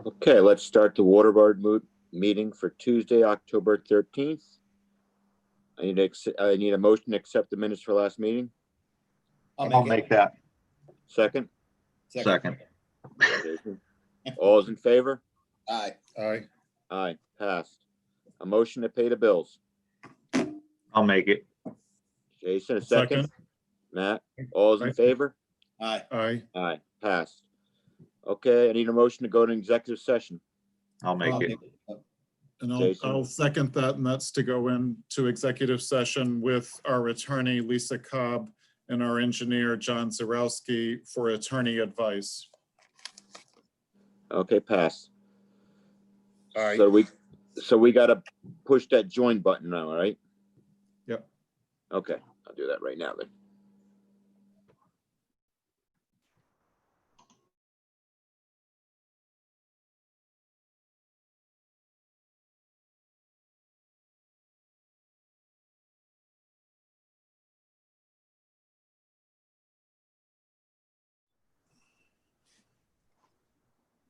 Okay, let's start the water board meeting for Tuesday, October 13th. I need a motion to accept the minutes for last meeting. I'll make that. Second. Second. Jason. All's in favor? Aye. Aye. Aye, passed. A motion to pay the bills. I'll make it. Jason, a second. Matt, all's in Aye. favor? Aye. Aye. Aye, passed. Okay, I need a motion to go to executive session. I'll make it. And Jason. I'll second that, and that's to go into executive session with our attorney, Lisa Cobb, and our engineer, John Zarowski, for attorney advice. Okay, pass. Aye. So we gotta push that join button now, right? Yep. Okay, I'll do that right now then.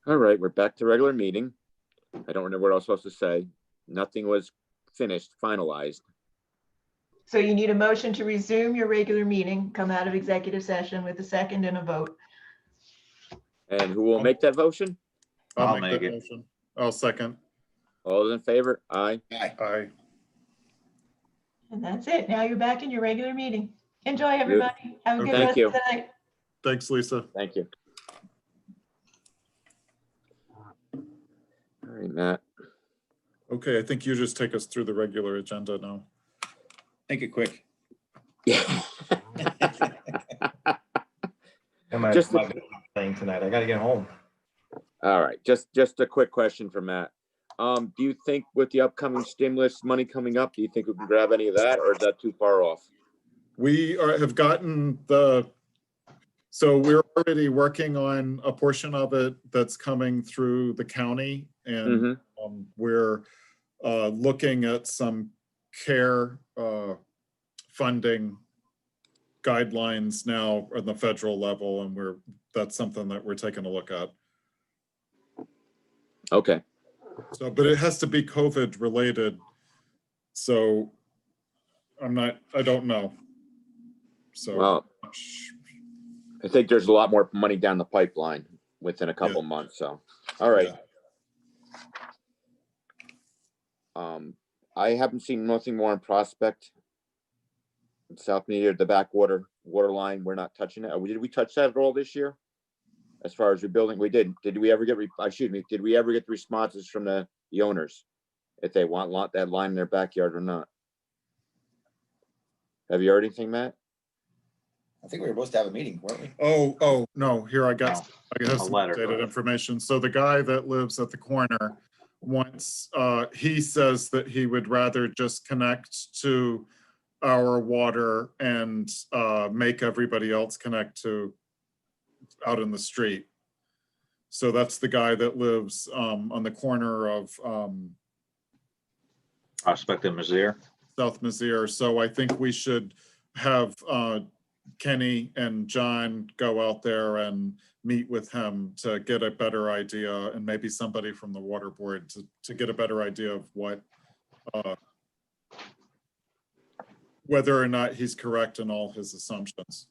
All right, we're back to regular meeting. I don't know what I was supposed to say. Nothing was finished, finalized. So you need a motion to resume your regular meeting, come out of executive session with a second and a vote. And who will make that motion? I'll that make it. motion. I'll second. All those in favor? Aye. Aye. Aye. And that's it. Now you're back in your regular meeting. Enjoy, everybody. Have a good Thank rest you. of the night. Thanks, Lisa. Thank you. All right, Matt. Okay, I think you just take us through the regular agenda now. Make it quick. Yeah. I'm Just- playing tonight. I gotta get home. All right, just a quick question for Matt. Do you think with the upcoming stimulus money coming up, do you think we can grab any of that, or is that too far off? Have gotten so we're already working on a portion of it that's coming through the county, and we're looking at some care funding guidelines now on the federal level, and that's something that we're taking a look at. Okay, So, but it has to be COVID related. So I don't know. So well, I think there's a lot more money down the pipeline within a couple months, so, all right. I haven't seen nothing more on Prospect. South near the backwater water line, we're not touching it. Did we touch that at all this year? As far as rebuilding, we did. Did we ever get, did we ever get the responses from the owners? If they want that line in their backyard or not? Have you heard anything, Matt? I think we were supposed to have a meeting, weren't we? Oh, no, here I have A some letter. updated information. So the guy that lives at the corner wants, he says that he would rather just connect to our water and make everybody else connect to out in the street. So that's the guy that lives on the corner of Prospect and Mizzier. South Mizzier. So I think we should have Kenny and John go out there and meet with him to get a better idea, and maybe somebody from the water board to get a better idea of what whether or not he's correct in all his assumptions.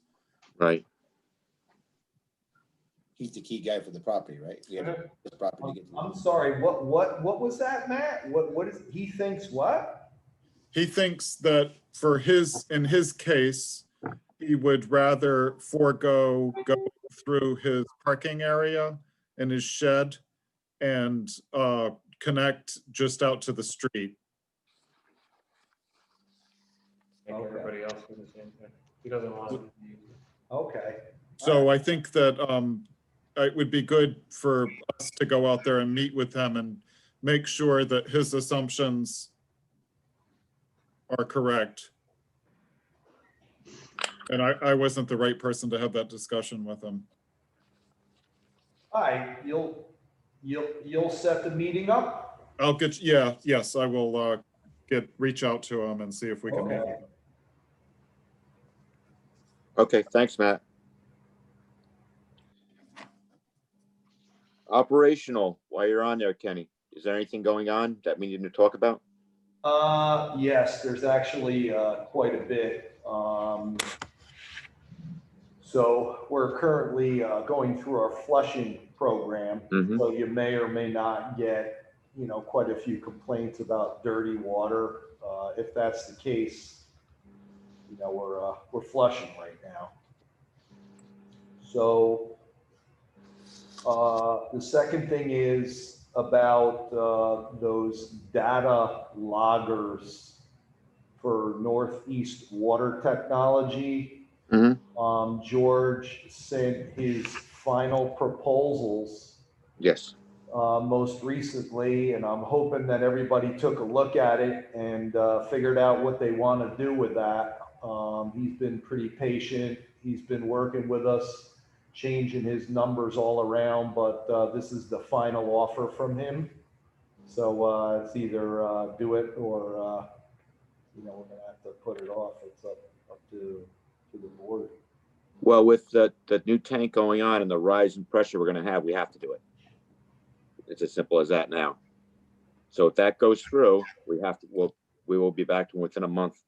Right. He's the key guy for the property, right? We have this property to get to. I'm sorry, what was that, Matt? What is, he thinks what? He thinks that in his case, he would rather go through his parking area in his shed and connect just out to the street. Everybody else do the same thing. He doesn't want to. Okay. So I think that it would be good for us to go out there and meet with him and make sure that his assumptions are correct. And I wasn't the right person to have that discussion with him. All right, you'll set the meeting up? I'll get, yes, I will reach out to him and see if we can meet with him. Okay, thanks, Matt. Operational, while you're on there, Kenny, is there anything going on that we need to talk about? Yes, there's actually, quite a bit. So we're currently, going through our flushing program. Mhm. So you may or may not get, quite a few complaints about dirty water. If that's the case, we're flushing right now. So, the second thing is about, those data loggers for Northeast Water Technology. Mhm. George sent his final proposals Yes. most recently, and I'm hoping that everybody took a look at it and figured out what they want to do with that. He's been pretty patient. He's been working with us, changing his numbers all around, but this is the final offer from him. So it's either do it or we're gonna have to put it off. It's up to the board. Well, with the new tank going on and the rise in pressure we're gonna have, we have to do it. It's as simple as that now. So if that goes through, we will be back to within a month.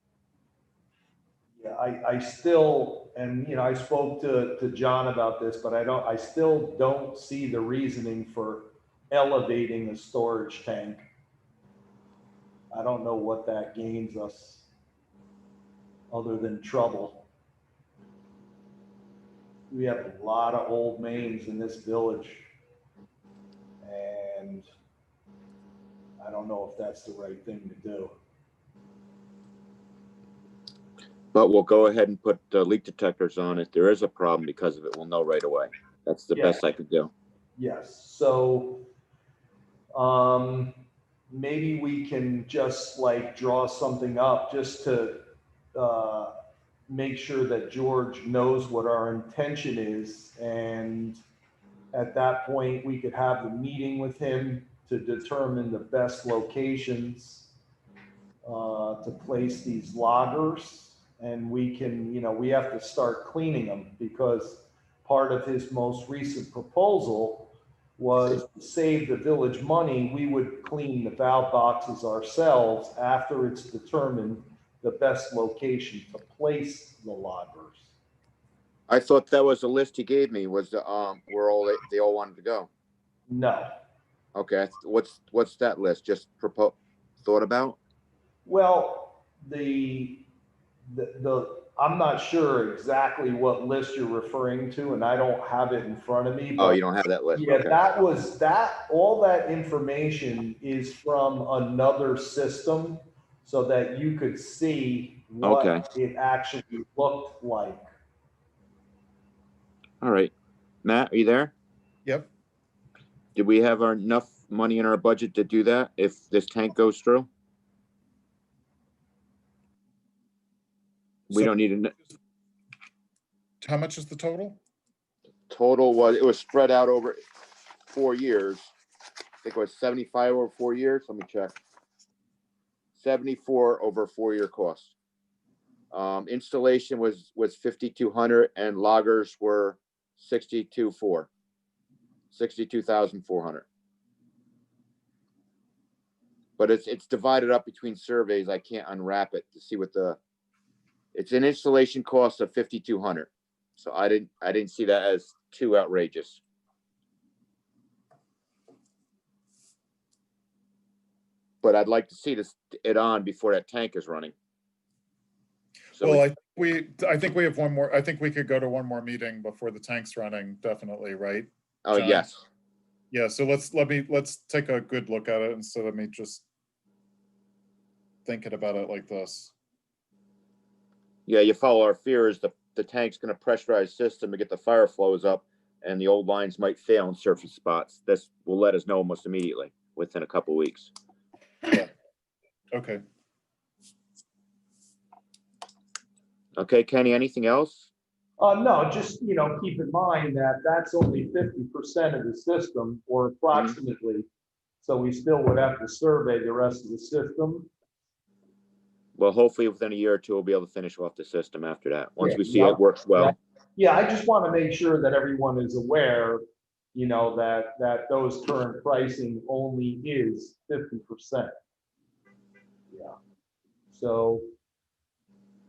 Yeah, I still, and I spoke to John about this, but I still don't see the reasoning for elevating the storage tank. I don't know what that gains us other than trouble. We have a lot of old mains in this village, and I don't know if that's the right thing to do. But we'll go ahead and put leak detectors on it. There is a problem because of it. We'll know right away. That's the Yeah. best I could do. Yes, so, maybe we can just like draw something up just to, make sure that George knows what our intention is. And at that point, we could have the meeting with him to determine the best locations, to place these loggers. And we can, we have to start cleaning them because part of his most recent proposal was to save the village money. We would clean the valve boxes ourselves after it's determined the best location to place the loggers. I thought that was the list he gave me was where they all wanted to go. No. Okay, what's that list? Just thought about? Well, I'm not sure exactly what list you're referring to, and I don't have it in front of me. Oh, but you don't have that list. yeah, Okay. all that information is from another system so that you could see what Okay. it actually looked like. All right. Matt, are you there? Yep. Did we have enough money in our budget to do that if this tank goes through? We So don't need a how much is the total? total it was spread out over 4 years. I think it was 75 over 4 years. Let me check. 74 over 4-year cost. Installation was 5,200 and loggers were 62,400. But it's divided up between surveys. I can't unwrap it to see what it's an installation cost of 5,200. So I didn't see that as too outrageous. But I'd like to see it on before that tank is running. So Well, I think we have one more. I think we could go to one more meeting before the tank's running, definitely, right? oh John? yes. Yeah, so let's take a good look at it instead of me just thinking about it like this. Yeah, you follow our fears. The tank's going to pressurize system to get the fire flows up, and the old lines might fail in surface spots. This will let us know almost immediately within a couple weeks. Okay. Okay, Kenny, anything else? No, just, keep in mind that that's only 50% of the system, or approximately. So we still would have to survey the rest of the system. Well, hopefully within a year or two, we'll be able to finish off the system after that. Once Yeah, we see yeah, it works well. Yeah, I just want to make sure that everyone is aware you know, that those current pricing only is 50%. Yeah. So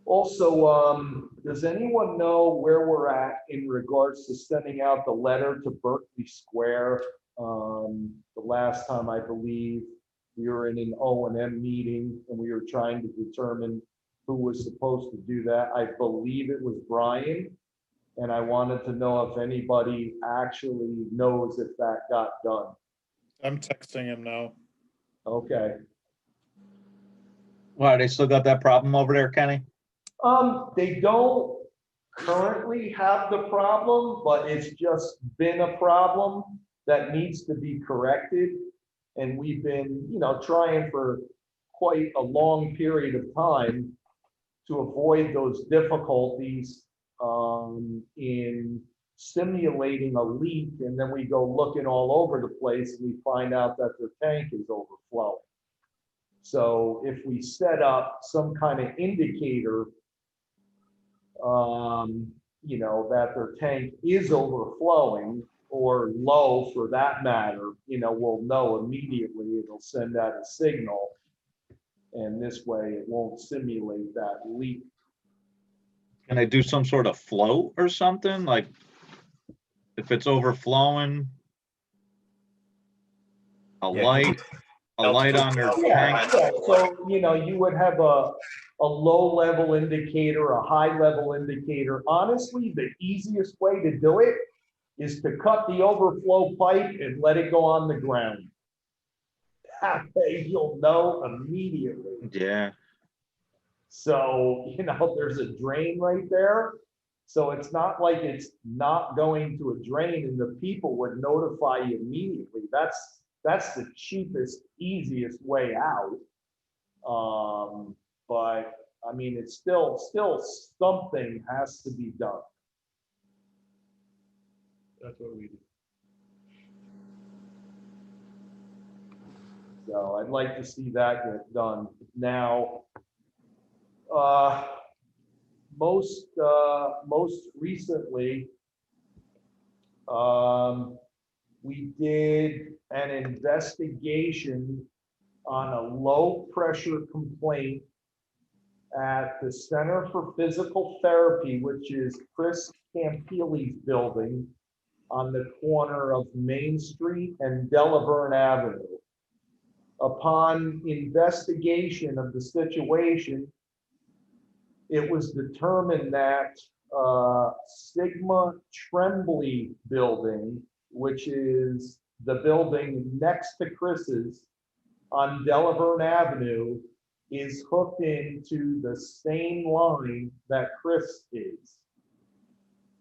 also, does anyone know where we're at in regards to sending out the letter to Berkeley Square? The last time, I believe, we were in an O&M meeting and we were trying to determine who was supposed to do that. I believe it was Brian. And I wanted to know if anybody actually knows if that got done. I'm texting him now. Okay. Why, they still got that problem over there, Kenny? They don't currently have the problem, but it's just been a problem that needs to be corrected. And we've been, you know, trying for quite a long period of time to avoid those difficulties in simulating a leak, and then we go looking all over the place and we find out that their tank is overflowing. So if we set up some kind of indicator, you know, that their tank is overflowing or low for that matter, you know, we'll know immediately. It'll send out a signal, and this way it won't simulate that leak. Can they do some sort of float or something? Like if it's overflowing, a Yeah. light on their Yeah, tank? yeah. So, you know, you would have a low level indicator, a high level indicator. Honestly, the easiest way to do it is to cut the overflow pipe and let it go on the ground. That way you'll know immediately. Yeah, So, you know, there's a drain right there. So it's not like it's not going to a drain and the people would notify you immediately. That's the cheapest, easiest way out. But I mean, it's still something has to be done. That's what we do. So I'd like to see that get done. Now, most recently, we did an investigation on a low pressure complaint at the Center for Physical Therapy, which is Chris Campili's building on the corner of Main Street and Delaverne Avenue. Upon investigation of the situation, it was determined that Sigma Tremblay building, which is the building next to Chris's on Delaverne Avenue, is hooked into the same line that Chris is.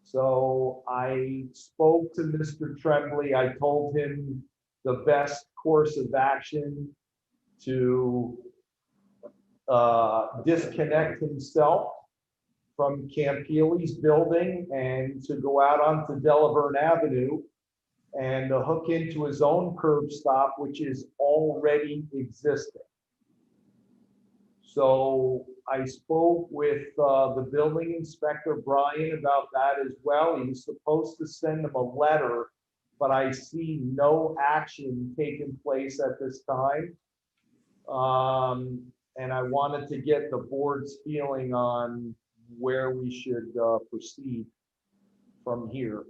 So I spoke to Mr. Tremblay. I told him the best course of action to disconnect himself from Campili's building and to go out onto Delaverne Avenue and hook into his own curb stop, which is already existing. So I spoke with the building inspector, Brian, about that as well. He was supposed to send him a letter, but I see no action taking place at this time. And I wanted to get the board's feeling on where we should proceed from here.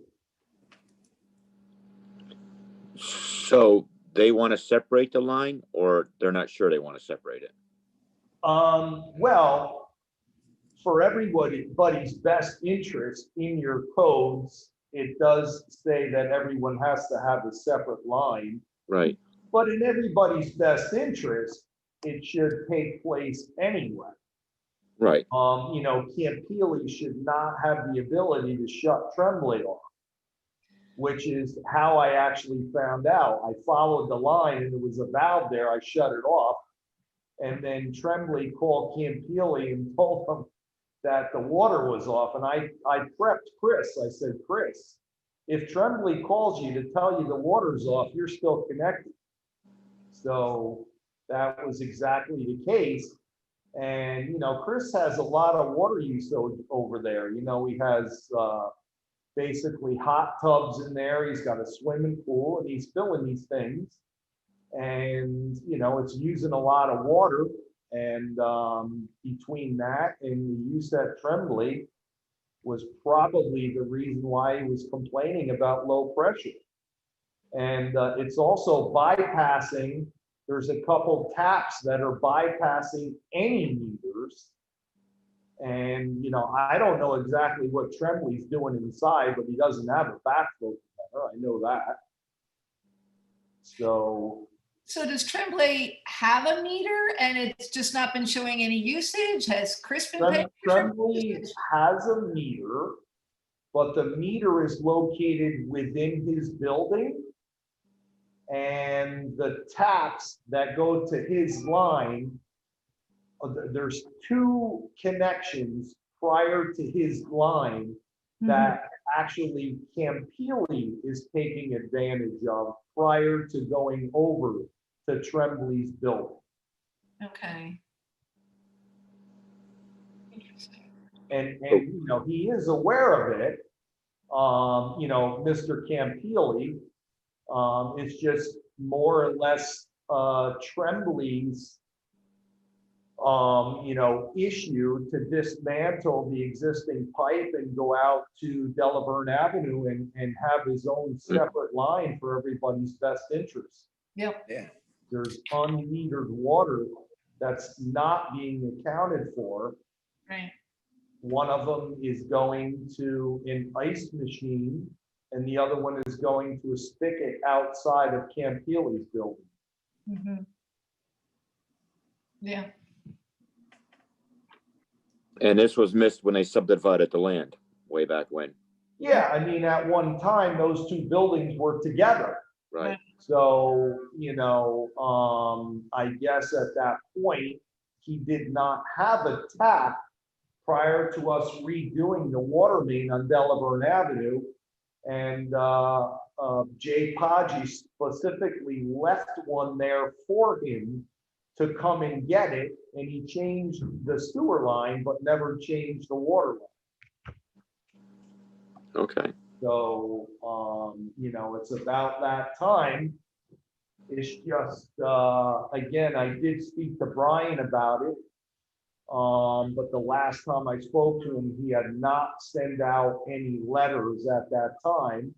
So they want to separate the line, or they're not sure they want to separate it? Well, for everybody's best interest in your codes, it does say that everyone has to have a separate line. Right. But in everybody's best interest, it should take place anyway. Right. You know, Campili should not have the ability to shut Tremblay off, which is how I actually found out. I followed the line and there was a valve there. I shut it off. And then Tremblay called Campili and told them that the water was off. And I prepped Chris. I said, Chris, if Tremblay calls you to tell you the water's off, you're still connected. So that was exactly the case. And, you know, Chris has a lot of water use over there. You know, he has basically hot tubs in there. He's got a swimming pool and he's filling these things. And, you know, it's using a lot of water. And between that and the use at Tremblay was probably the reason why he was complaining about low pressure. And it's also bypassing, there's a couple taps that are bypassing any meters. And, you know, I don't know exactly what Tremblay's doing inside, but he doesn't have a backflow preventer. I know that. So does Tremblay have a meter and it's just not been showing any usage? Has Chris been paying? Tremblay has a meter, but the meter is located within his building. And the taps that go to his line, there's two connections prior to his line that actually Campili is taking advantage of prior to going over to Tremblay's building. Okay. Interesting. And you know, he is aware of it. You know, Mr. Campili, it's just more or less Tremblay's you know, issue to dismantle the existing pipe and go out to Delaverne Avenue and have his own separate line for everybody's best interest. Yep. Yeah. There's unmetered water that's not being accounted for. Right. One of them is going to an ice machine, and the other one is going to a spigot outside of Campili's building. Mm-hmm. Yeah. And this was missed when they subdivided the land way back when, Yeah, I mean, at one time, those two buildings were together. right? So, you know, I guess at that point, he did not have a tap prior to us redoing the water main on Delaverne Avenue. And Jay Podgy specifically left one there for him to come and get it. And he changed the sewer line, but never changed the water line. Okay. So, you know, it's about that time. It's just, again, I did speak to Brian about it. But the last time I spoke to him, he had not sent out any letters at that time.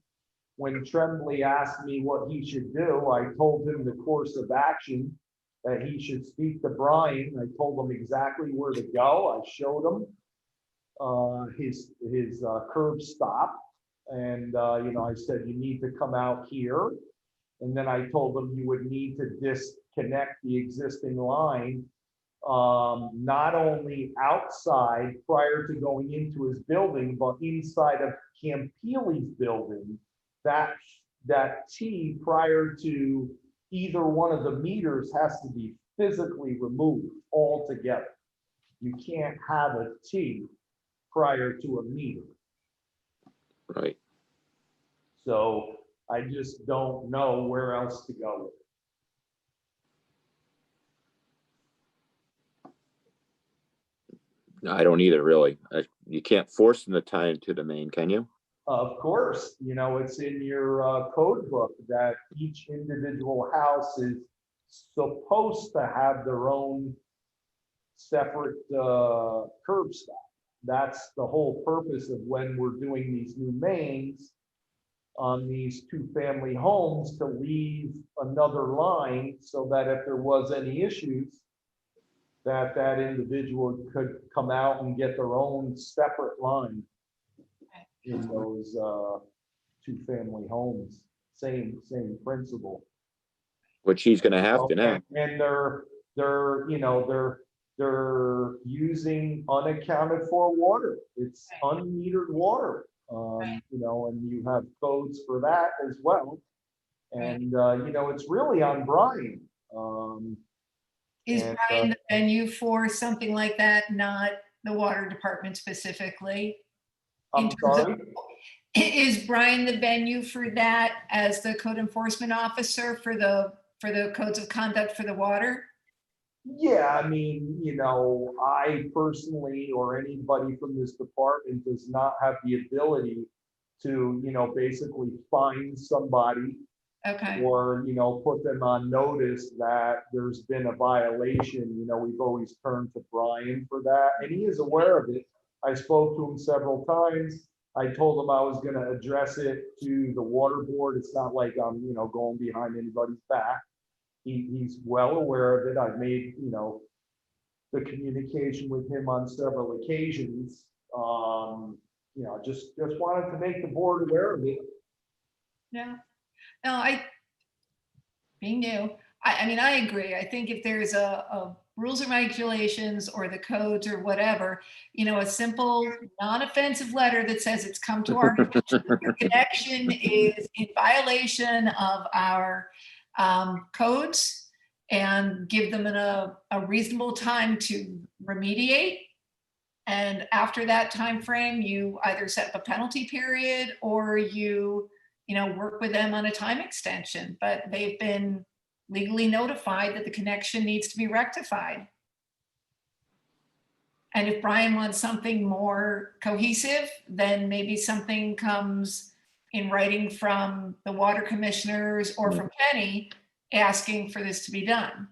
When Tremblay asked me what he should do, I told him the course of action, that he should speak to Brian. I told him exactly where to go. I showed him his curb stop. And, you know, I said, you need to come out here. And then I told him you would need to disconnect the existing line, not only outside prior to going into his building, but inside of Campili's building. That T prior to either one of the meters has to be physically removed altogether. You can't have a T prior to a meter. Right. So I just don't know where else to go with it. I don't either, really. You can't force them to tie into the main, can you? Of course, you know, it's in your code book that each individual house is supposed to have their own separate curb stop. That's the whole purpose of when we're doing these new mains on these two-family homes, to leave another line so that if there was any issues, that individual could come out and get their own separate line in those two-family homes. Same principle. Which he's gonna have to now. And they're you know, they're using unaccounted for water. It's unmetered water. You know, and you have codes for that as well. And you know, it's really on Brian. Is And, Brian the venue for something like that, not the water department specifically? I'm sorry. Is Brian the venue for that as the code enforcement officer for the codes of conduct for the water? Yeah, I mean, you know, I personally or anybody from this department does not have the ability to, basically find somebody Okay, or, put them on notice that there's been a violation. We've always turned to Brian for that, and he is aware of it. I spoke to him several times. I told him I was gonna address it to the water board. It's not like I'm, going behind anybody's back. He's well aware of it. I've made, the communication with him on several occasions. Just wanted to make the board aware of it. no, no, being new, I mean, I agree. I think if there's a rules and regulations or the codes or whatever, a simple, non-offensive letter that says it's come to our connection is in violation of our codes, and give them a reasonable time to remediate. And after that time frame, you either set up a penalty period or you work with them on a time extension. But they've been legally notified that the connection needs to be rectified. And if Brian wants something more cohesive, then maybe something comes in writing from the water commissioners or from Kenny asking for this to be done.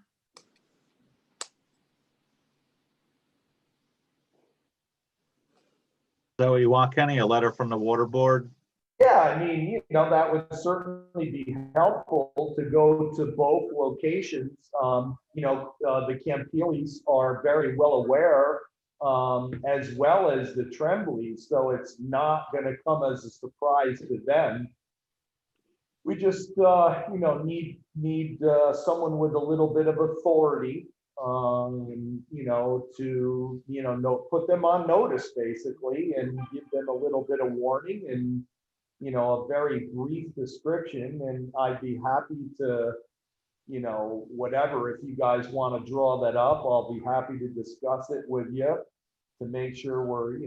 So you want, Kenny, a letter from the water board? Yeah, I mean, that would certainly be helpful to go to both locations. The Campiles are very well aware, as well as the Trembleys, so it's not going to come as a surprise to them. We just, need someone with a little bit of authority, to, put them on notice basically and give them a little bit of warning and, a very brief description. And I'd be happy to, whatever, if you guys want to draw that up, I'll be happy to discuss it with you to make sure we're,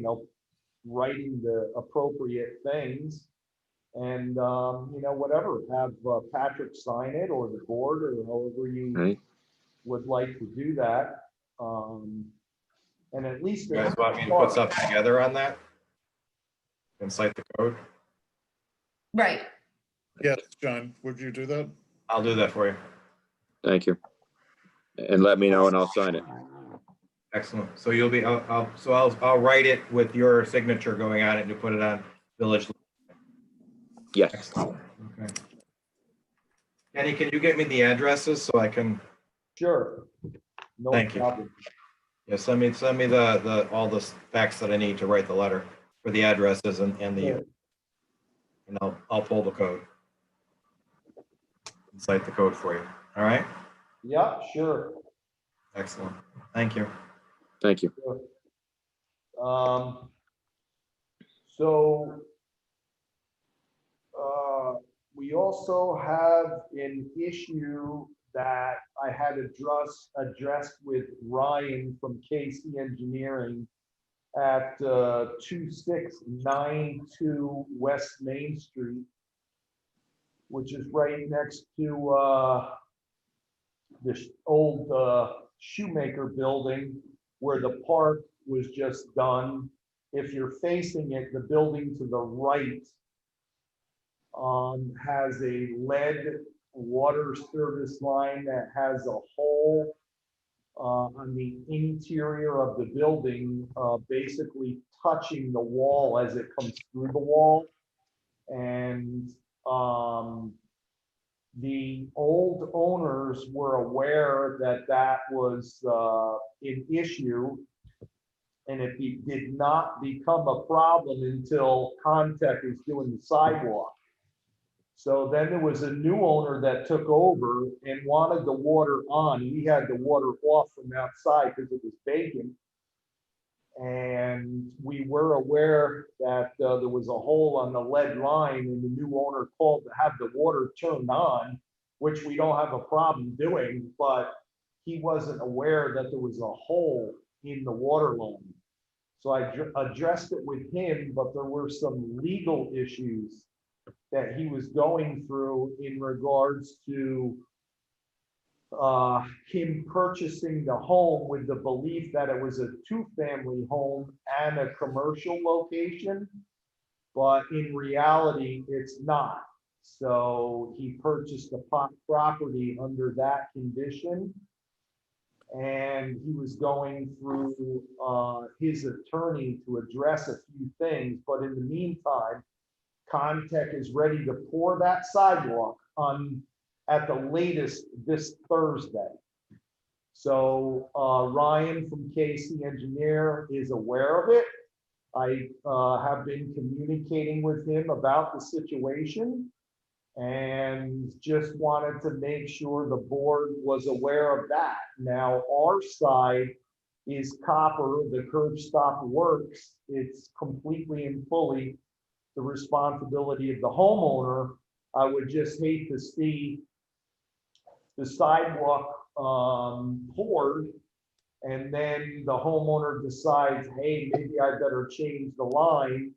writing the appropriate things. And, whatever, have Patrick sign it or the board or however you Right. would like to do that. And at least. You guys want me to put something together on that? And cite the code? Right. Yes, John, would you do that? I'll do that for you. Thank you. And let me know and I'll sign it. Excellent. So you'll be, I'll write it with your signature going on it and you put it on village. Yes. Excellent. Okay. Kenny, can you get me the addresses so I can, Sure. No Thank you. problem. yeah, send me the all the facts that I need to write the letter for the addresses and Yeah. and I'll pull the code. And cite the code for you. All right? Yeah, sure. Excellent. Thank you. Thank you. So we also have an issue that I had addressed with Ryan from KC Engineering at 2692 West Main Street, which is right next to this old shoemaker building where the park was just done. If you're facing it, the building to the right has a lead water service line that has a hole on the interior of the building, basically touching the wall as it comes through the wall. And the old owners were aware that that was an issue, and it did not become a problem until Contech is doing the sidewalk. So then there was a new owner that took over and wanted the water on. We had the water off from outside because it was vacant. And we were aware that there was a hole on the lead line, and the new owner called to have the water turned on, which we don't have a problem doing, but he wasn't aware that there was a hole in the water line. So I addressed it with him, but there were some legal issues that he was going through in regards to him purchasing the home with the belief that it was a two-family home and a commercial location. but in reality, it's not. So he purchased the property under that condition. And he was going through his attorney to address a few things, but in the meantime, Contech is ready to pour that sidewalk on at the latest this Thursday. So Ryan from Casey Engineer is aware of it. I have been communicating with him about the situation and just wanted to make sure the board was aware of that. Now, our side is copper, the curb stop works. It's completely and fully the responsibility of the homeowner. I would just hate to see the sidewalk poured and then the homeowner decides, hey, maybe I better change the line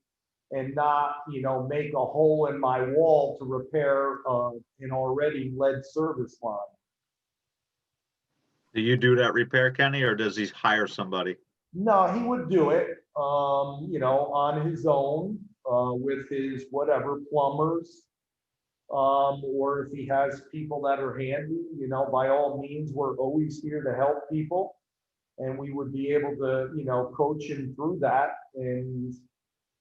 and not, you know, make a hole in my wall to repair an already lead service line. Do you do that repair, Kenny, or does he hire somebody? No, he would do it, you know, on his own, with his whatever plumbers. Or if he has people that are handy, you know, by all means, we're always here to help people. And we would be able to, you know, coach him through that. And,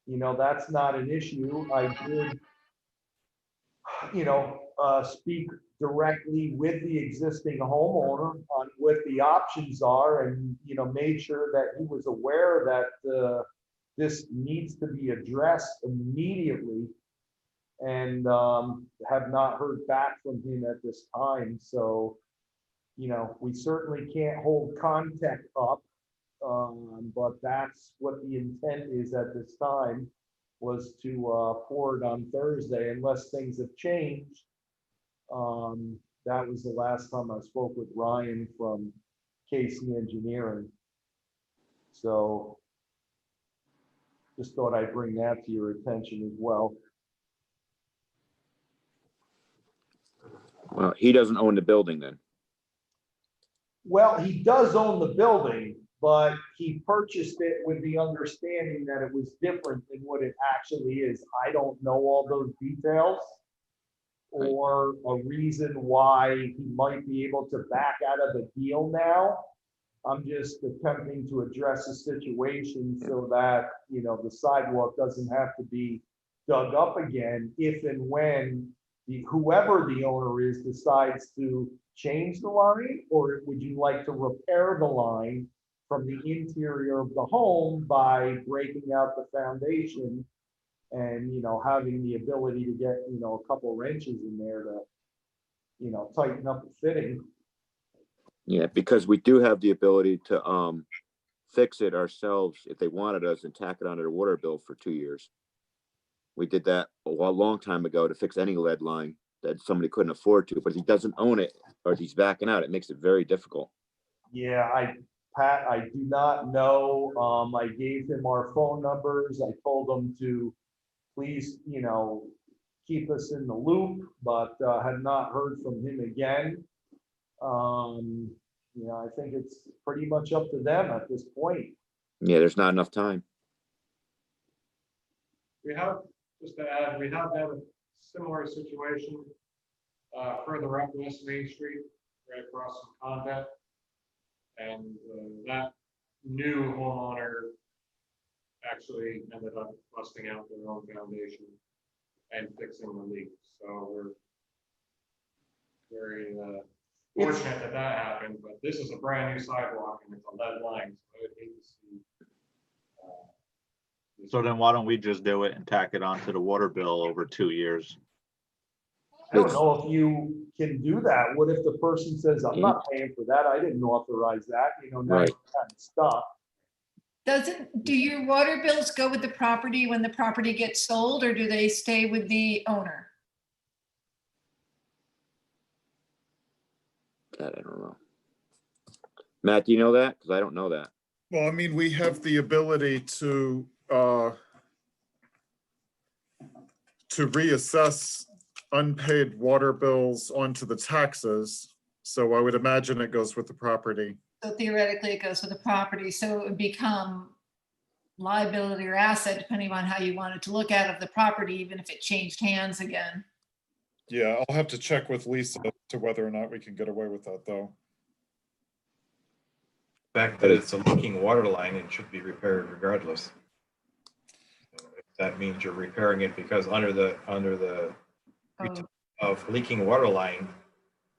you know, that's not an issue. I did, you know, speak directly with the existing homeowner on what the options are and, you know, made sure that he was aware that this needs to be addressed immediately, and have not heard back from him at this time. So, you know, we certainly can't hold Contech up, but that's what the intent is at this time, was to pour it on Thursday unless things have changed. That was the last time I spoke with Ryan from Casey Engineering. So just thought I'd bring that to your attention as well. Well, he doesn't own the building then. Well, he does own the building, but he purchased it with the understanding that it was different than what it actually is. I don't know all those details or a reason why he might be able to back out of the deal now. I'm just attempting to address the situation so that, you know, the sidewalk doesn't have to be dug up again if and when whoever the owner is decides to change the line, or would you like to repair the line from the interior of the home by breaking out the foundation and, you know, having the ability to get, you know, a couple wrenches in there to, you know, tighten up the fitting. Yeah, because we do have the ability to fix it ourselves if they wanted us and tack it onto their water bill for 2 years. We did that a long time ago to fix any lead line that somebody couldn't afford to, but if he doesn't own it or if he's backing out, it makes it very difficult. Yeah, Pat, I do not know. I gave him our phone numbers. I told him to please, you know, keep us in the loop, but had not heard from him again. You know, I think it's pretty much up to them at this point. Yeah, there's not enough time. We have, just to add, we have had a similar situation further up West Main Street, right across from Convent. And that new homeowner actually ended up busting out their own foundation and fixing the leak. So we're very fortunate that that happened, but this is a brand new sidewalk and it's a lead line. So I would hate to see. So then why don't we just do it and tack it onto the water bill over 2 years? I don't know if you can do that. What if the person says, I'm not paying for that, I didn't authorize that, you know, now Right. you're kind of stuck. Do your water bills go with the property when the property gets sold, or do they stay with the owner? God, I don't know. Matt, do you know that? Because I don't know that. Well, I mean, we have the ability to reassess unpaid water bills onto the taxes. So I would imagine it goes with the property. So theoretically, it goes with the property, so it would become liability or asset, depending on how you wanted to look at of the property, even if it changed hands again. Yeah, I'll have to check with Lisa to whether or not we can get away with that, though. The fact that it's a leaking water line, it should be repaired regardless. If that means you're repairing it because under the Oh, of leaking water line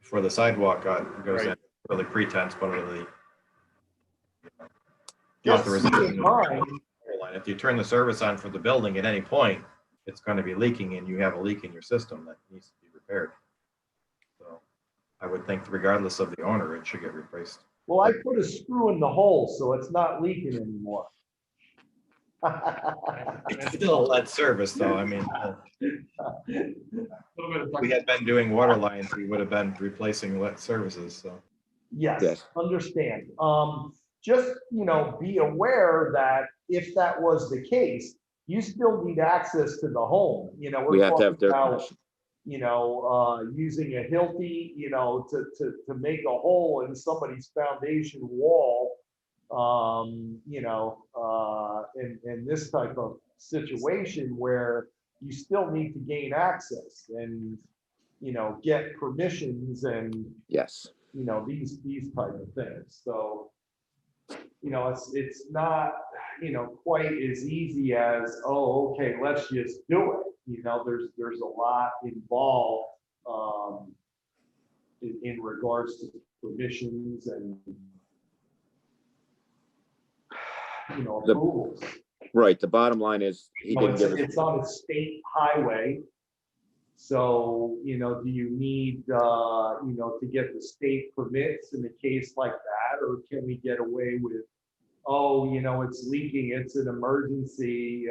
before the sidewalk goes in, Right. really pretense, but really Just authorization keep of in the mind, water line. If you turn the service on for the building at any point, it's going to be leaking and you have a leak in your system that needs to be repaired. So I would think regardless of the owner, it should get replaced. well, I put a screw in the hole, so it's not leaking anymore. It's still a lead service though. I mean, Little bit of if we had been doing water lines, we would have been replacing lead services, so. Yes, Yes. understand. Just, be aware that if that was the case, you still need access to the home, we're We have to have talking their about, permission. using a Hilti, to make a hole in somebody's foundation wall, in this type of situation where you still need to gain access and, get permissions and, Yes. these type of things. So, it's not, quite as easy as, oh, okay, let's just do it. There's a lot involved, in regards to permissions and, The- approvals. Right. The bottom line is he didn't It's give us, it's on a state highway. So, do you need, to get the state permits in a case like that? Or can we get away with, oh, it's leaking, it's an emergency,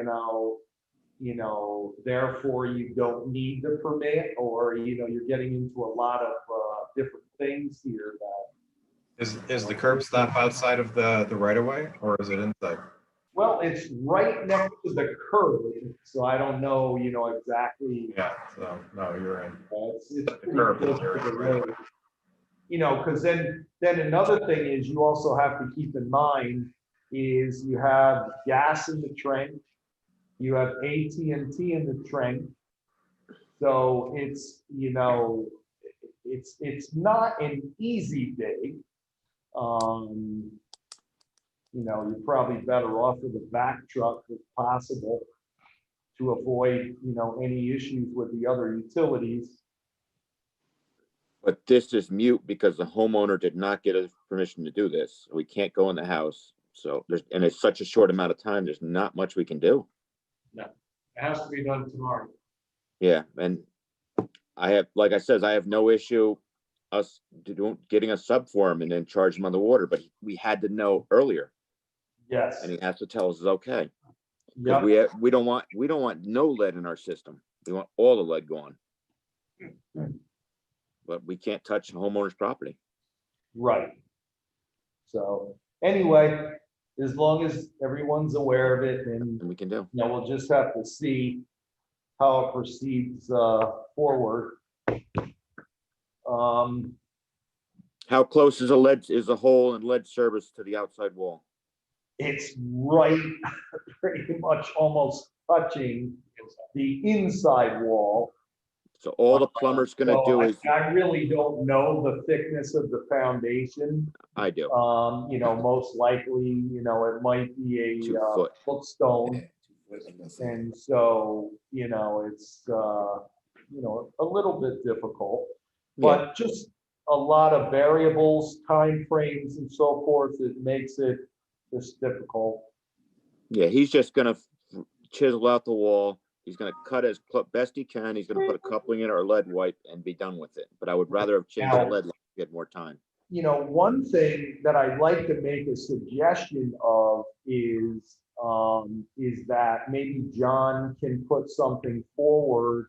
therefore you don't need the permit? Or, you're getting into a lot of different things here that, Is the curb stop outside of the right of way or is it inside? well, it's right next to the curb, so I don't know, exactly. Yeah, so no, you're in. It's pretty curb close is there, to the right? road. Because then another thing is you also have to keep in mind is you have gas in the trench, you have AT&T in the trench. So it's, it's not an easy day. You're probably better off with a back truck if possible to avoid, any issues with the other utilities. but this is mute because the homeowner did not get us permission to do this. We can't go in the house. So and it's such a short amount of time. There's not much we can do. It has to be done tomorrow. Yeah. And like I said, I have no issue us getting a sub for him and then charge him on the water, but we had to know earlier. Yes. And he has to tell us it's okay. Yep. Because we don't want no lead in our system. We want all the lead gone. But we can't touch the homeowner's property. Right. So anyway, as long as everyone's aware of it, and And we can do. we'll just have to see how it proceeds forward. How close is a hole in lead service to the outside wall? It's right, pretty much almost touching the inside wall. So all the plumber's gonna So do is, I really don't know the thickness of the foundation. I do, Most likely, it might be a 2 foot. foot stone. Yeah, 2 foot, I'm gonna say. And so, it's, a little bit difficult, but just a lot of variables, timeframes and so forth, it makes it just difficult. Yeah, he's just gonna chisel out the wall. He's gonna cut as best he can. He's gonna put a coupling in or lead wipe and be done with it. But I would rather have changed the Now- lead line to get more time. One thing that I'd like to make a suggestion of is that maybe John can put something forward.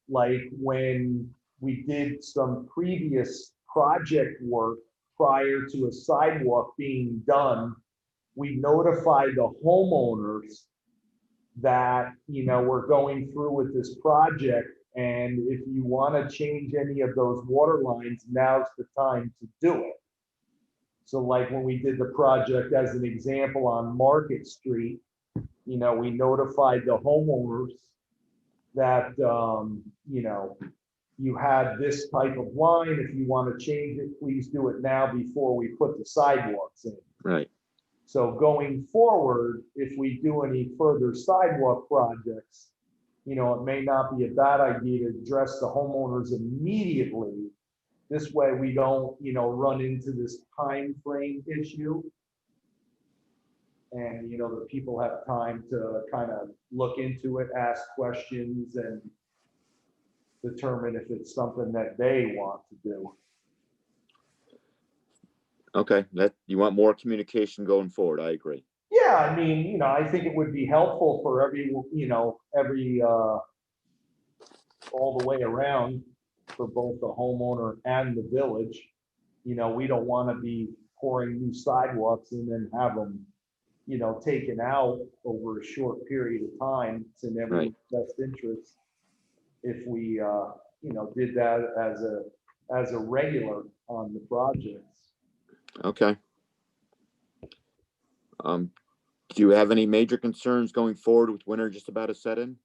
Like when we did some previous project work prior to a sidewalk being done, we notified the homeowners that, we're going through with this project. And if you want to change any of those water lines, now's the time to do it. So like when we did the project as an example on Market Street, you know, we notified the homeowners that, you know, you had this type of line. If you want to change it, please do it now before we put the sidewalks in. Right. So going forward, if we do any further sidewalk projects, you know, it may not be a bad idea to address the homeowners immediately. This way we don't, you know, run into this time frame issue. And, you know, the people have time to kind of look into it, ask questions, and determine if it's something that they want to do. Okay, that, you want more communication going forward. I agree. Yeah, I mean, you know, I think it would be helpful for every, you know, all the way around for both the homeowner and the village. You know, we don't want to be pouring new sidewalks and then have them, you know, taken out over a short period of time. It's in everyone's best interest if we, you know, did that as a regular on the projects. Okay. Do you have any major concerns going forward with winter just about to set in?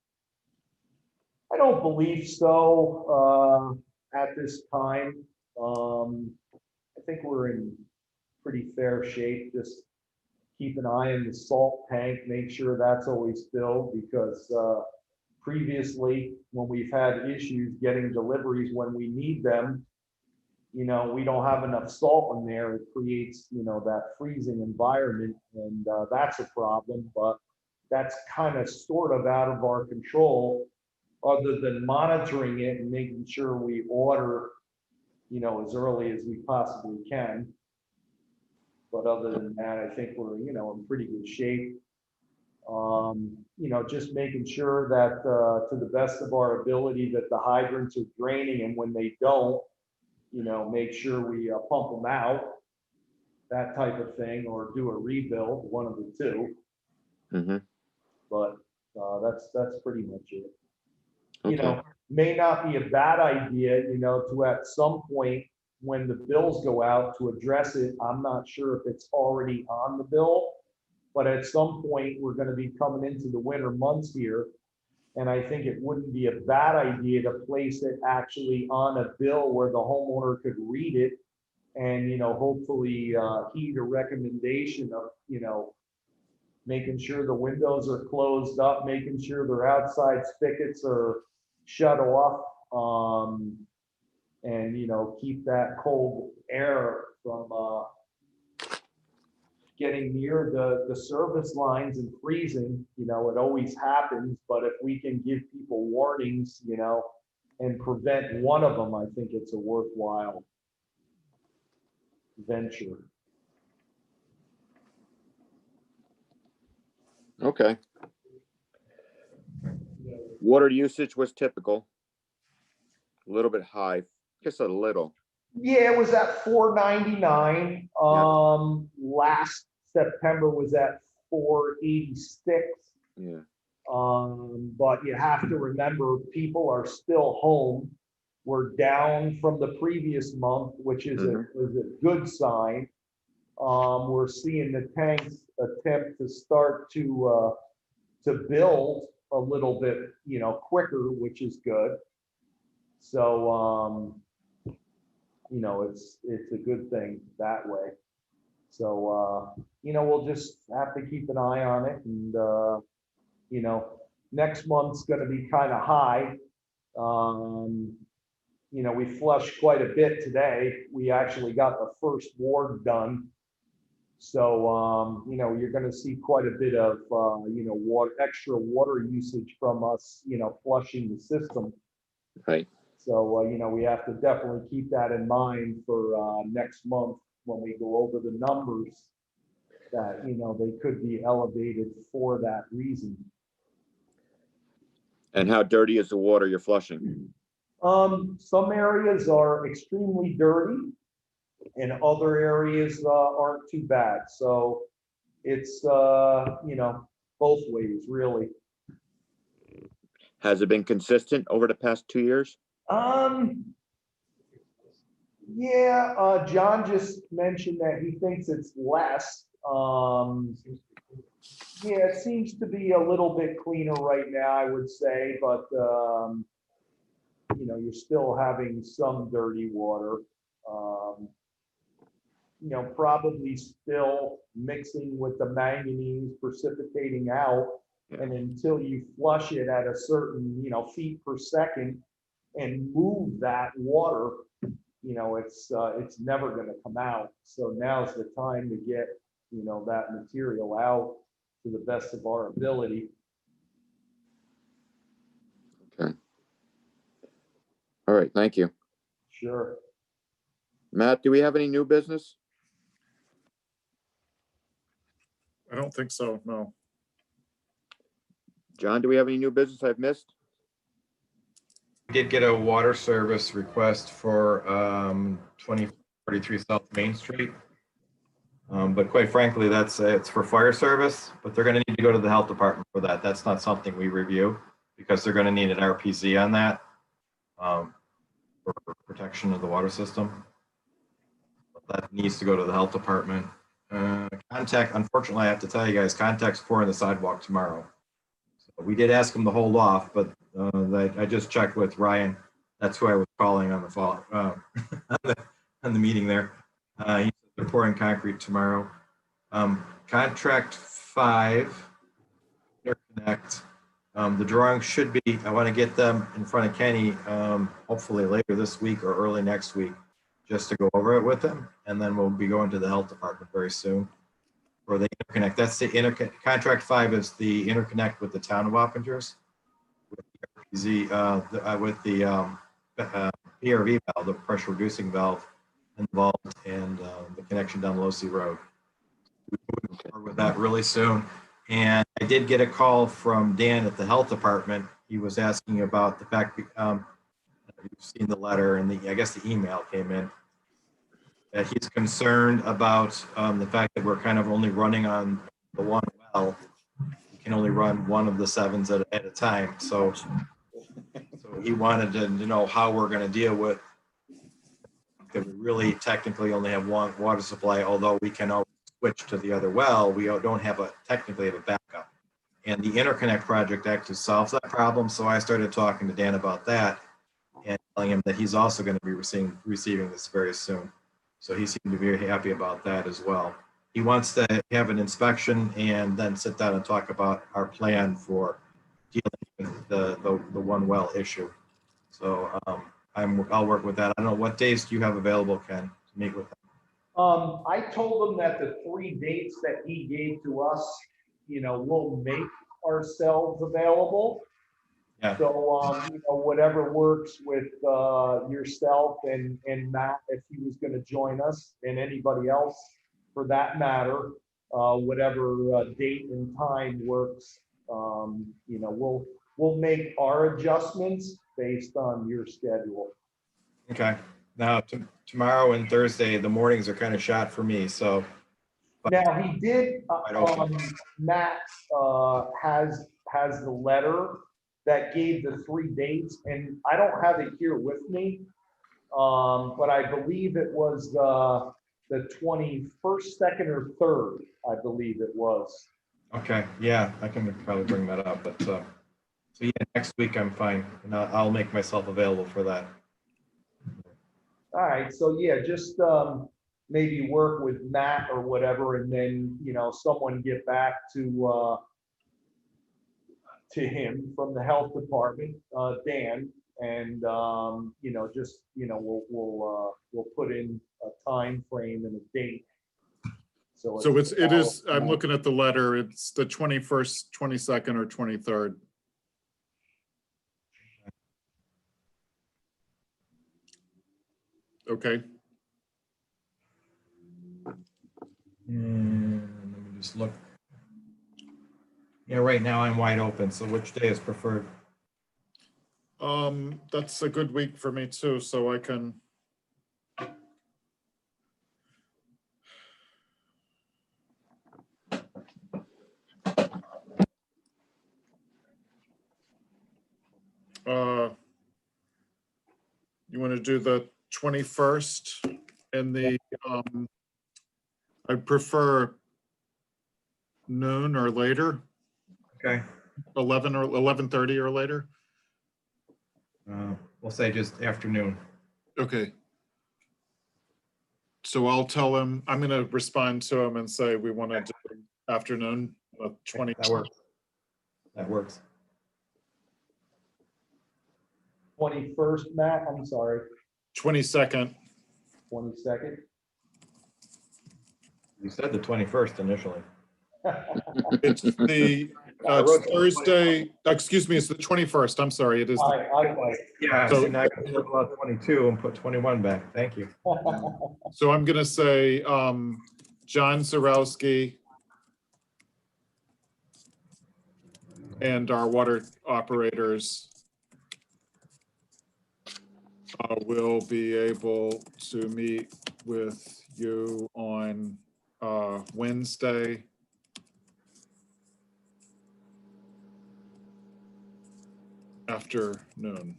I don't believe so at this time. I think we're in pretty fair shape. Just keep an eye on the salt tank, make sure that's always filled, because previously when we've had issues getting deliveries when we need them, you know, we don't have enough salt in there. It creates, you know, that freezing environment, and that's a problem, but that's kind of sort of out of our control, other than monitoring it and making sure we order, you know, as early as we possibly can. But other than that, I think we're, you know, in pretty good shape. You know, just making sure that to the best of our ability that the hydrants are draining, and when they don't, you know, make sure we pump them out, that type of thing, or do a rebuild, one of the two. Mm-hmm. But that's pretty much it. Okay. You know, may not be a bad idea, you know, to at some point when the bills go out to address it. I'm not sure if it's already on the bill, but at some point we're going to be coming into the winter months here. And I think it wouldn't be a bad idea to place it actually on a bill where the homeowner could read it and, you know, hopefully heed a recommendation of, you know, making sure the windows are closed up, making sure their outside spigots are shut off, and, you know, keep that cold air from getting near the service lines and freezing. You know, it always happens, but if we can give people warnings, you know, and prevent one of them, I think it's a worthwhile venture. Okay. Water usage was typical. A little bit high, just a little. Yeah, it was at 499. Last September was at 486. Yeah. But you have to remember, people are still home. We're down from the previous month, which is a good sign. We're seeing the tanks attempt to start to build a little bit, you know, quicker, which is good. So, you know, it's a good thing that way. So, you know, we'll just have to keep an eye on it. And, you know, next month's going to be kind of high. You know, we flushed quite a bit today. We actually got the first ward done. So, you know, you're going to see quite a bit of, you know, extra water usage from us, you know, flushing the system. Right. So, you know, we have to definitely keep that in mind for next month when we go over the numbers, that, you know, they could be elevated for that reason. And how dirty is the water you're flushing? Some areas are extremely dirty and other areas aren't too bad. So it's, you know, both ways, really. Has it been consistent over the past 2 years? Yeah, John just mentioned that he thinks it's less. Yeah, it seems to be a little bit cleaner right now, I would say, but, you're still having some dirty water. Probably still mixing with the manganese precipitating out. And until you flush it at a certain, feet per second and move that water, it's never going to come out. So now's the time to get, that material out to the best of our ability. Okay. All right, thank you. Sure. Matt, do we have any new business? I don't think so, no. John, do we have any new business I've missed? We did get a water service request for 2043 South Main Street. But quite frankly, it's for fire service, but they're gonna need to go to the health department for that. That's not something we review because they're gonna need an RPZ on that for protection of the water system. That needs to go to the health department. Unfortunately, I have to tell you guys, contact's pouring the sidewalk tomorrow. So we did ask them to hold off, but I just checked with Ryan. That's who I was calling on the phone, on the meeting there. He said they're pouring concrete tomorrow. Contract 5, interconnect. The drawings should be, I want to get them in front of Kenny, hopefully later this week or early next week, just to go over it with him. And then we'll be going to the health department very soon for the interconnect. That's the contract 5 is the interconnect with the town of Wappingers. With the RPZ, with the PRV valve, the pressure reducing valve involved, and the connection down Losey Road. We'll move forward with that really soon. And I did get a call from Dan at the health department. He was asking about the fact you've seen the letter and I guess the email came in that he's concerned about the fact that we're kind of only running on the one well. We can only run one of the 7s at a time. So he wanted to know how we're going to deal with that. We really technically only have one water supply, although we can always switch to the other well. We don't have technically have a backup. And the interconnect project actually solves that problem. So I started talking to Dan about that and telling him that he's also going to be receiving this very soon. So he seemed to be very happy about that as well. He wants to have an inspection and then sit down and talk about our plan for dealing with the one well issue. So I'll work with that. I don't know, what days do you have available, Ken, to meet with him? I told him that the 3 dates that he gave to us, we'll make ourselves available. Yeah. So, whatever works with yourself and Matt, if he was going to join us, and anybody else for that matter, whatever date and time works, we'll make our adjustments based on your schedule. Okay. Now, tomorrow and Thursday, the mornings are kind of shot for me, so. Now, he did, open. Matt has the letter that gave the 3 dates, and I don't have it here with me, but I believe it was the 21st, 2nd, or 3rd, I believe it was. Okay, yeah, I can probably bring that up, but, so yeah, next week I'm fine, and I'll make myself available for that. All right, so yeah, just maybe work with Matt or whatever, and then, someone get back to him from the health department, Dan, and, just, we'll put in a time frame and a date. So it is, I'm looking at the letter, it's the 21st, 22nd, or 23rd. Okay. And let me just look. Yeah, right now I'm wide open, so which day is preferred? That's a good week for me too, so I can. You want to do the 21st in the, I prefer noon or later, Okay. 11 or 11:30 or later. We'll say just afternoon. Okay. So I'll tell him, I'm gonna respond to him and say we want to do afternoon of 20. That works. That works. 21st, Matt, I'm sorry, 22nd. 22nd. You said the 21st initially. It's the I wrote Thursday, excuse me, it's the 21st. I'm sorry, it is. Yeah, So- so now I can circle out 22 and put 21 back. Thank you. So I'm gonna say John Zarowski and our water operators will be able to meet with you on Wednesday. Afternoon.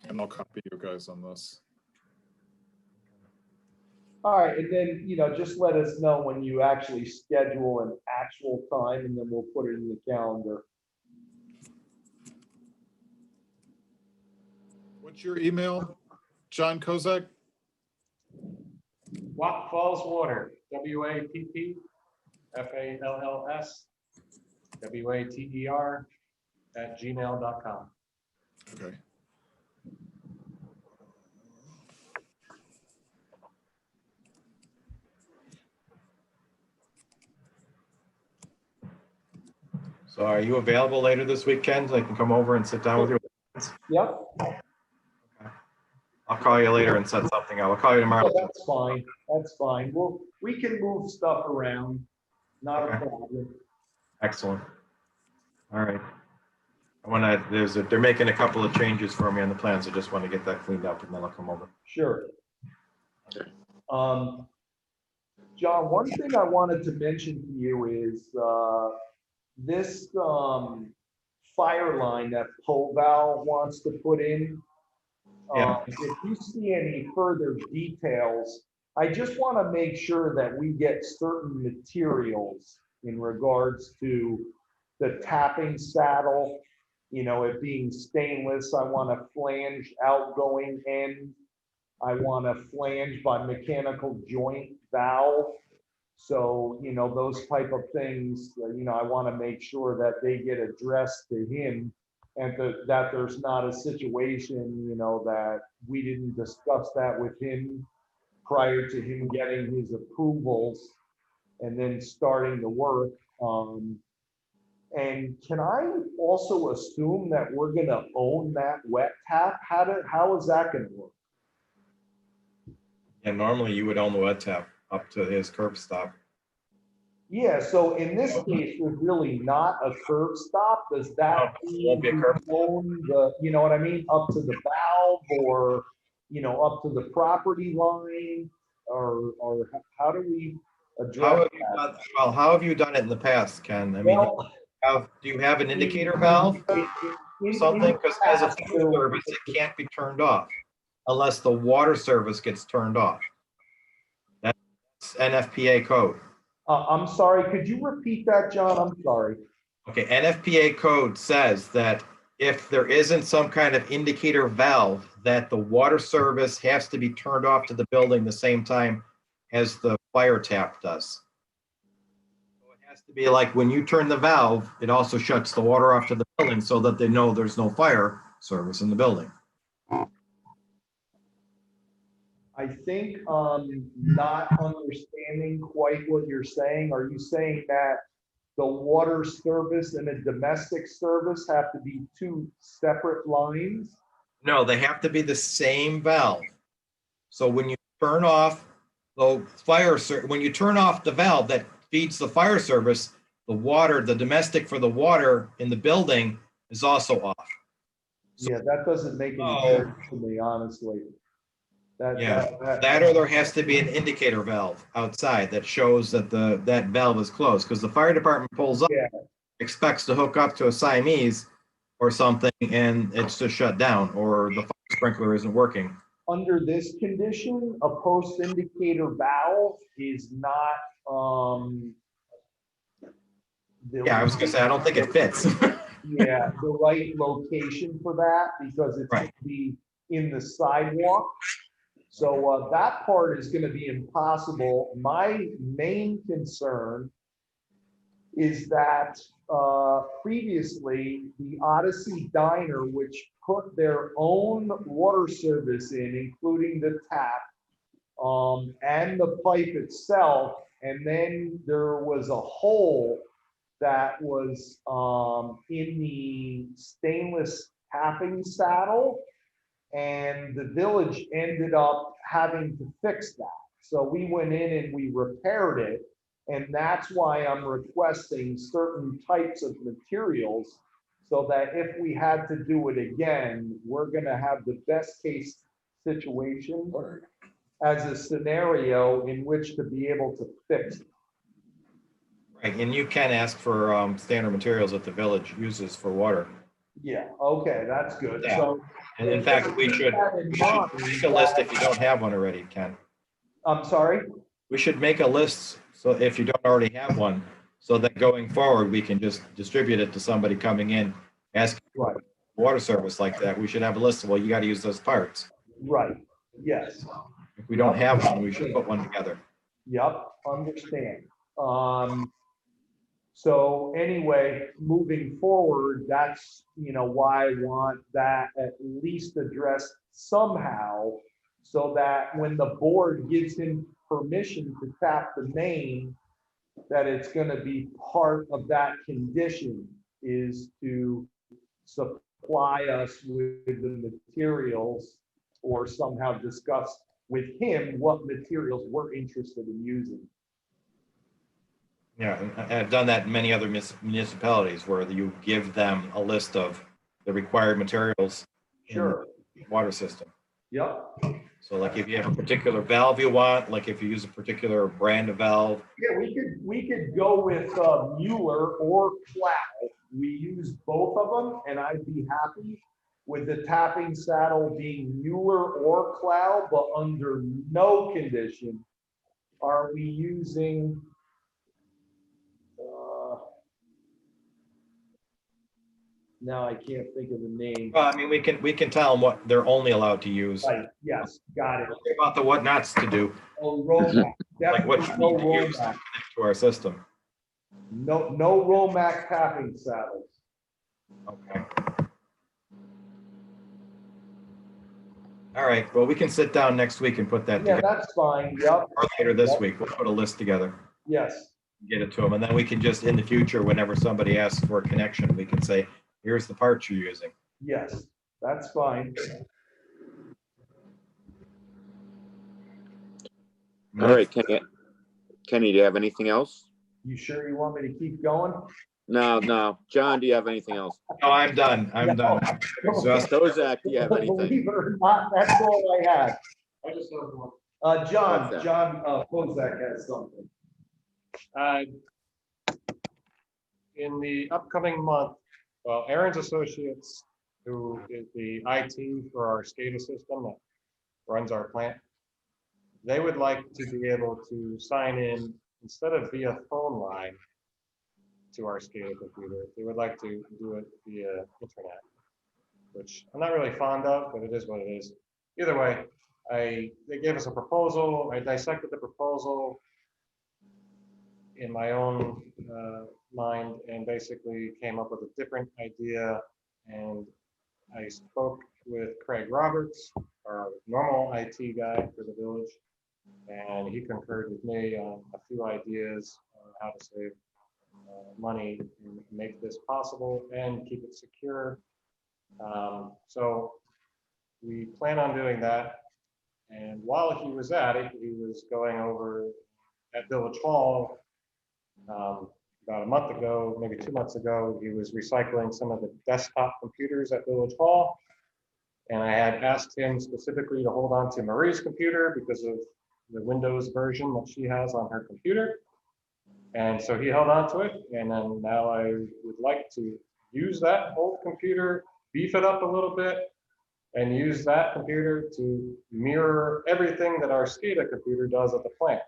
And I'll copy you guys on this. All right, and then, just let us know when you actually schedule an actual time, and then we'll put it in the calendar. What's your email, John Kozak? Watt Falls Water, WATTFALLS, WATER@gmail.com. Okay. So are you available later this weekend? I can come over and sit down with you. Yep, I'll call you later and set something up. I'll call you tomorrow. that's fine, that's fine. We can move stuff around, not a Okay. problem. Excellent. All right. They're making a couple of changes for me on the plans. I just want to get that cleaned up and then I'll come over. Sure. John, one thing I wanted to mention to you is, this, fire line that PoVal wants to put in. Yeah. If you see any further details, I just want to make sure that we get certain materials in regards to the tapping saddle, it being stainless. I want a flange outgoing end. I want a flange by mechanical joint valve. So, those type of things, I want to make sure that they get addressed to him, and that there's not a situation, that we didn't discuss that with him prior to him getting his approvals and then starting the work. And can I also assume that we're gonna own that wet tap? How is that gonna work? And normally you would own the wet tap up to his curb stop. Yeah, so in this case, there's really not a curb stop. Does that No, it won't be a curb own the, you know what I mean, up to the valve, or, up to the property line? Or how do we address that? How have you done it in the past, Ken? I mean, Well, do you have an indicator valve or in something? Because as a past, field service, it can't be turned off unless the water service gets turned off. That's NFPA code. I'm sorry, could you repeat that, John? I'm sorry. Okay, NFPA code says that if there isn't some kind of indicator valve, that the water service has to be turned off to the building the same time as the fire tap does. So it has to be like when you turn the valve, it also shuts the water off to the building so that they know there's no fire service in the building. I think not understanding quite what you're saying. Are you saying that the water service and a domestic service have to be two separate lines? No, they have to be the same valve. So when you turn off the when you turn off the valve that feeds the fire service, the water, the domestic for the water in the building is also off. Yeah, that doesn't make any Oh. sense to me, honestly. Yeah, that or there has to be an indicator valve outside that shows that that valve is closed, because the fire department pulls up, Yeah. expects to hook up to a Siamese or something, and it's just shut down, or the fire sprinkler isn't working. under this condition, a post indicator valve is not, Yeah, I was gonna say, I don't think it fits. yeah, the right location for that because it's going Right. to be in the sidewalk. So that part is going to be impossible. My main concern is that previously the Odyssey Diner, which put their own water service in, including the tap and the pipe itself, and then there was a hole that was in the stainless tapping saddle, and the village ended up having to fix that. So we went in and we repaired it, and that's why I'm requesting certain types of materials so that if we had to do it again, we're gonna have the best case situation as a scenario in which to be able to fix it. Right, and you can ask for standard materials that the village uses for water. Yeah, okay, that's good. Yeah. So. And in fact, we should make a list if you don't have one already, Ken. I'm sorry? We should make a list, so if you don't already have one, so that going forward, we can just distribute it to somebody coming in, asking Right, for water service like that. We should have a list of, well, you gotta use those parts. right, yes. If we don't have one, we should put one together. Yep, understand. So anyway, moving forward, that's, why I want that at least addressed somehow so that when the board gives him permission to tap the main, that it's gonna be part of that condition is to supply us with the materials or somehow discuss with him what materials we're interested in using. Yeah, and I've done that in many other municipalities where you give them a list of the required materials in Sure. the water system. Yep. So like if you have a particular valve you want, like if you use a particular brand of valve, Yeah, we could go with Mueller or Plow. We use both of them, and I'd be happy with the tapping saddle being Mueller or Plow, but under no condition are we using. Now I can't think of the name. well, I mean, we can tell them what they're only allowed to use. Right, yes, got it. Think about the what nots to do, Oh, rollback. like what you Definitely need no to use to rollback. connect to our system. No rollback tapping saddles. Okay. All right, well, we can sit down next week and put that Yeah, together, that's fine, yep, or later this Yep. week, we'll put a list together, yes. get it to them, and then we can just, in the future, whenever somebody asks for a connection, we can say, here's the parts you're using. Yes, that's fine. All right, Kenny, do you have anything else? You sure you want me to keep going? No. John, do you have anything else? No, I'm done, I'm done. I'm exhausted. Kozak, do you have anything? Believe it or not, that's all I had. I just have one. John What's that? Kozak has something. Uh, In the upcoming month, well, Aaron's Associates, who is the IT for our SCADA system that runs our plant, they would like to be able to sign in instead of via phone line to our SCADA computer. They would like to do it via internet, which I'm not really fond of, but it is what it is. Either way, they gave us a proposal. I dissected the proposal in my own mind and basically came up with a different idea. And I spoke with Craig Roberts, our normal IT guy for the village, and he concurred with me on a few ideas on how to save money and make this possible and keep it secure. So we plan on doing that. And while he was at it, he was going over at Village Hall about a month ago, maybe 2 months ago. He was recycling some of the desktop computers at Village Hall. And I had asked him specifically to hold on to Marie's computer because of the Windows version that she has on her computer. And so he held on to it. And then now I would like to use that old computer, beef it up a little bit, and use that computer to mirror everything that our SCADA computer does at the plant.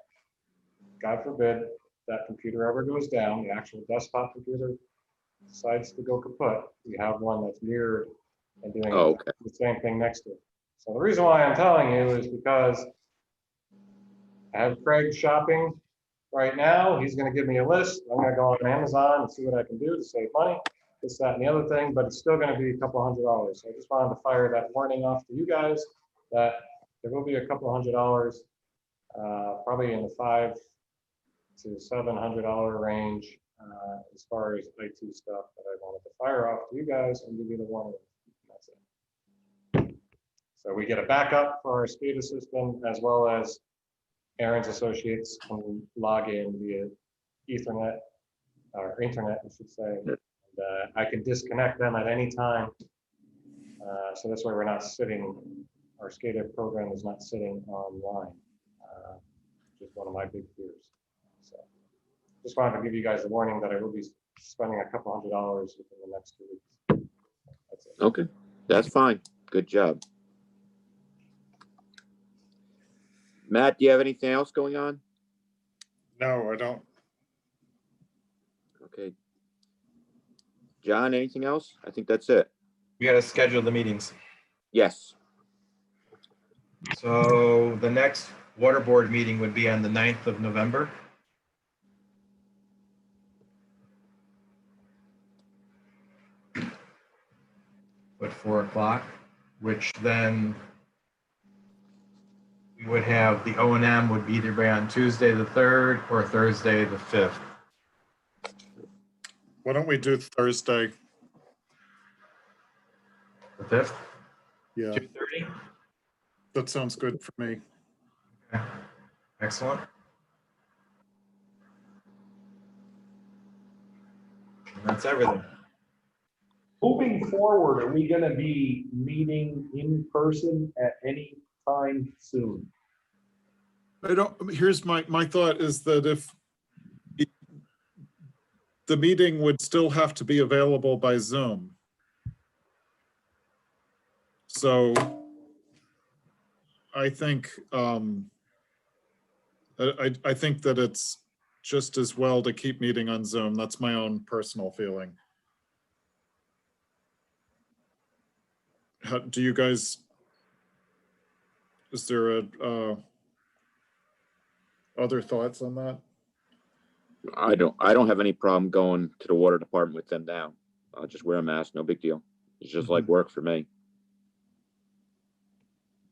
God forbid that computer ever goes down, the actual desktop computer decides to go kaput, we have one that's mirrored and doing Oh, okay. the same thing next to it. So the reason why I'm telling you is because I have Craig shopping right now. He's gonna give me a list. I'm gonna go on Amazon and see what I can do to save money, this, that, and the other thing, but it's still gonna be a couple $100. So I just wanted to fire that warning off to you guys that there will be a couple $100, probably in the $500 to $700 range, as far as IT stuff that I wanted to fire off to you guys and give you the warning. That's it. So we get a backup for our SCADA system, as well as Aaron's associates can log in via Ethernet, or internet, I should say. And, I can disconnect them at any time. So this way we're not sitting, our SCADA program is not sitting online, which is one of my big fears. So just wanted to give you guys a warning that I will be spending a couple $100 within the next 2 weeks. That's it. Okay, that's fine. Good job. Matt, do you have anything else going on? No, I don't. Okay. John, anything else? I think that's it. We gotta schedule the meetings. Yes. So the next water board meeting would be on the 9th of November. At 4 o'clock, which then we would have the O&M would be either on Tuesday the 3rd or Thursday the 5th. Why don't we do Thursday? The 5th, Yeah, 2:30. that sounds good for me. Okay. Excellent. And that's everything. Moving forward, are we gonna be meeting in person at any time soon? I don't, here's my thought is that if the meeting would still have to be available by Zoom. So I think, I think that it's just as well to keep meeting on Zoom. That's my own personal feeling. How, do you guys, is there a, other thoughts on that? I don't have any problem going to the water department with them now. I'll just wear a mask, no big deal. It's just like work for me.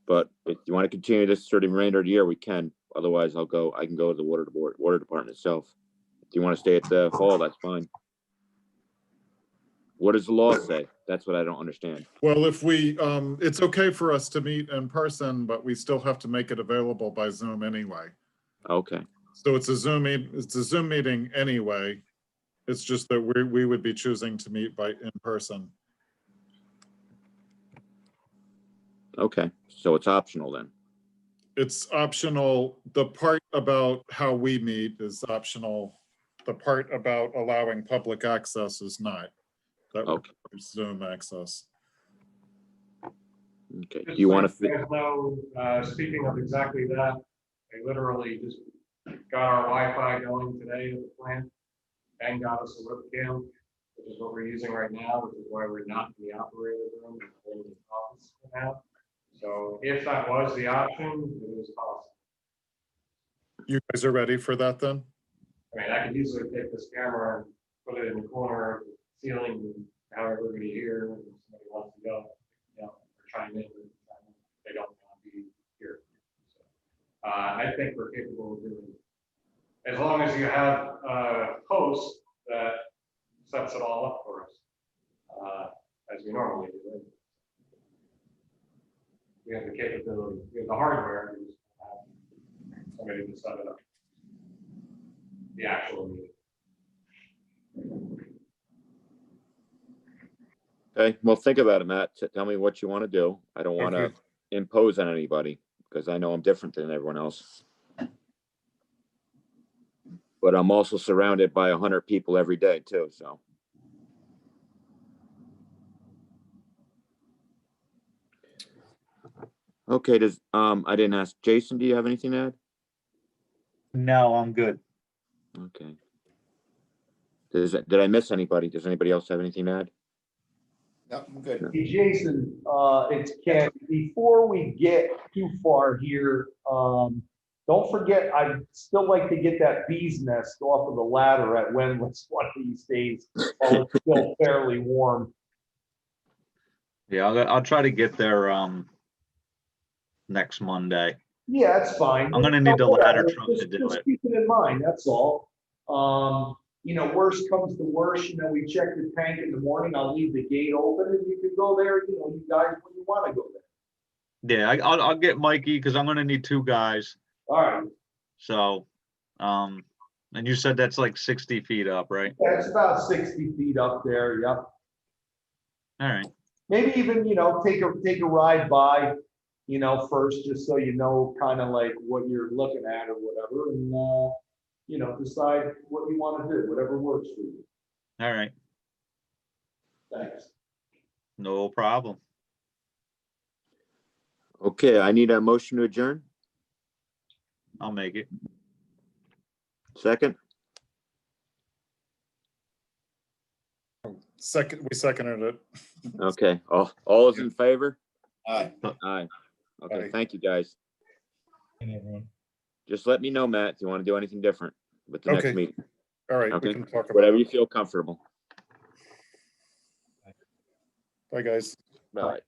But if you want to continue this through the remainder of the year, we can. Otherwise, I can go to the water department itself. If you want to stay at the hall, that's fine. What does the law say? That's what I don't understand. Well, if we, it's okay for us to meet in person, but we still have to make it available by Zoom anyway. Okay, So it's a Zoom meeting anyway. It's just that we would be choosing to meet in person. okay. So it's optional then. It's optional. The part about how we meet is optional. The part about allowing public access is not. That Okay. requires Zoom access. Okay. Do Just you so want to? guys know, speaking of exactly that, I literally just got our Wi-Fi going today at the plant and got us a webcam, which is what we're using right now, which is why we're not in the operator room, we're in the office now. So if that was the option, it is possible. You guys are ready for that then? I mean, I could easily take this camera and put it in the corner of the ceiling and have everybody here, and if somebody wants to go, you know, or chime in, they don't want to be here. So, I think we're capable of doing it. As long as you have a host that sets it all up for us, as we normally do. We have the capability, we have the hardware, we just have somebody to set it up. The actual meeting. Okay, well, think about it, Matt. Tell me what you want to do. I don't want to Okay. impose on anybody because I know I'm different than everyone else. But I'm also surrounded by 100 people every day too, so. Okay, I didn't ask, Jason, do you have anything to add? No, I'm good. Okay. Did I miss anybody? Does anybody else have anything to add? No, I'm good. Hey, Jason, it's Ken. Before we get too far here, don't forget, I'd still like to get that bee's nest off of the ladder at Wendell's one of these days, while it's still fairly warm. Yeah, I'll try to get there, next Monday. Yeah, that's fine. I'm gonna need the ladder Whatever. truck Just- to do just it. keep it in mind, that's all. Worst comes to worst, we check the tank in the morning, I'll leave the gate open and you can go there, you guys, when you wanna go there. Yeah, I'll get Mikey, because I'm gonna need 2 guys. All right, So, and you said that's like 60 feet up, right? yeah, it's about 60 feet up there, yep. All right. Maybe even, take a ride by, first, just so you know kind of like what you're looking at or whatever, and, decide what you want to do, whatever works for you. All right. Thanks. No problem. Okay, I need a motion to adjourn. I'll make it. Second, We seconded it. okay, all is in favor? Aye. Aye. Okay, Aye. thank you, guys. And everyone. Just let me know, Matt, if you want to do anything different with the next Okay. meeting, All right, Okay. we can talk about whatever it. you feel comfortable. Bye, guys. All right.